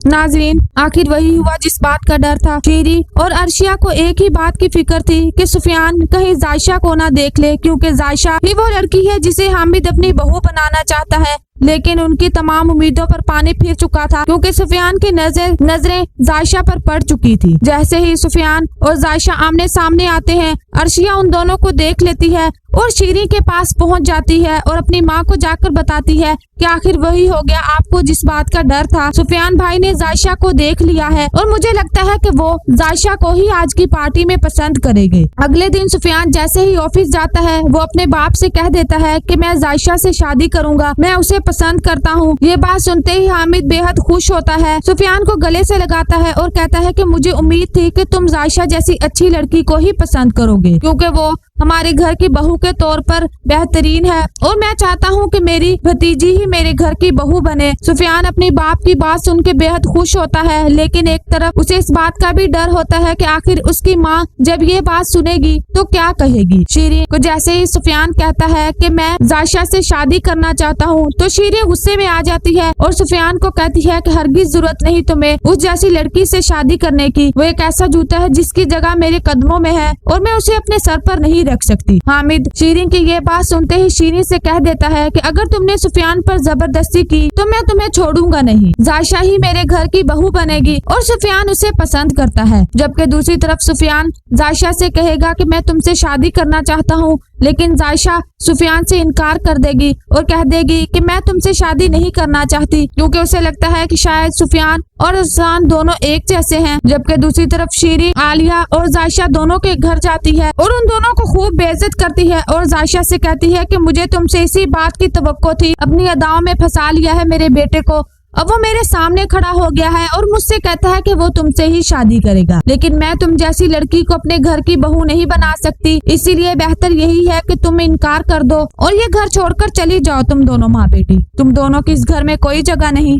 नाज़रीन, आखिर वही हुआ जिस बात का डर था। शीरी और अर्शिया को एक ही बात की फिक्र थी कि सुफियान कहीं जायशा को ना देख ले, क्योंकि जायशा ही वो लड़की है जिसे हामिद अपनी बहू बनाना चाहता है। लेकिन उनकी तमाम उम्मीदों पर पानी फिर चुका था, क्योंकि सुफियान की नजरें जायशा पर पड़ चुकी थी। जैसे ही सुफियान और जायशा आमने सामने आते हैं, अर्शिया उन दोनों को देख लेती है और शीरी के पास पहुंच जाती है और अपनी माँ को जाकर बताती है कि आखिर वही हो गया आपको जिस बात का डर था। सुफियान भाई ने जायशा को देख लिया है और मुझे लगता है कि वो जायशा को ही आज की पार्टी में पसंद करेंगे। अगले दिन सुफियान जैसे ही ऑफिस जाता है, वो अपने बाप से कह देता है कि मैं जायशा से शादी करूंगा, मैं उसे पसंद करता हूँ। ये बात सुनते ही हामिद बेहद खुश होता है, सुफियान को गले से लगाता है और कहता है कि मुझे उम्मीद थी कि तुम जायशा जैसी अच्छी लड़की को ही पसंद करोगे, क्योंकि वो हमारे घर की बहू के तौर पर बेहतरीन है और मैं चाहता हूँ कि मेरी भतीजी ही मेरे घर की बहू बने। सुफियान अपनी बाप की बात सुन के बेहद खुश होता है, लेकिन एक तरफ उसे इस बात का भी डर होता है कि आखिर उसकी माँ जब ये बात सुनेगी तो क्या कहेगी। शीरी को जैसे ही सुफियान कहता है कि मैं जायशा से शादी करना चाहता हूँ, तो शीरी गुस्से में आ जाती है और सुफियान को कहती है कि हरगिज जरूरत नहीं तुम्हें उस जैसी लड़की से शादी करने की। वो एक ऐसा जूता है जिसकी जगह मेरे कदमों में है और मैं उसे अपने सर पर नहीं रख सकती। हामिद शीरी की ये बात सुनते ही शीरी से कह देता है कि अगर तुमने सुफियान पर जबरदस्ती की तो मैं तुम्हें छोड़ूंगा नहीं, जायशा ही मेरे घर की बहू बनेगी। और सुफियान उसे पसंद करता है। जबकि दूसरी तरफ सुफियान जायशा से कहेगा कि मैं तुमसे शादी करना चाहता हूँ, लेकिन जायशा सुफियान से इनकार कर देगी और कह देगी कि मैं तुमसे शादी नहीं करना चाहती, क्योंकि उसे लगता है कि शायद सुफियान और अहसान दोनों एक जैसे हैं। जबकि दूसरी तरफ शीरी आलिया और जायशा दोनों के घर जाती है और उन दोनों को खूब बेइज्जत करती है और जायशा से कहती है कि मुझे तुमसे इसी बात की तवक्को थी, अपनी अदाओं में फंसा लिया है मेरे बेटे को। अब वो मेरे सामने खड़ा हो गया है और मुझसे कहता है कि वो तुमसे ही शादी करेगा, लेकिन मैं तुम जैसी लड़की को अपने घर की बहू नहीं बना सकती, इसीलिए बेहतर यही है कि तुम इनकार कर दो और ये घर छोड़कर चली जाओ। तुम दोनों माँ बेटी, तुम दोनों की इस घर में कोई जगह नहीं।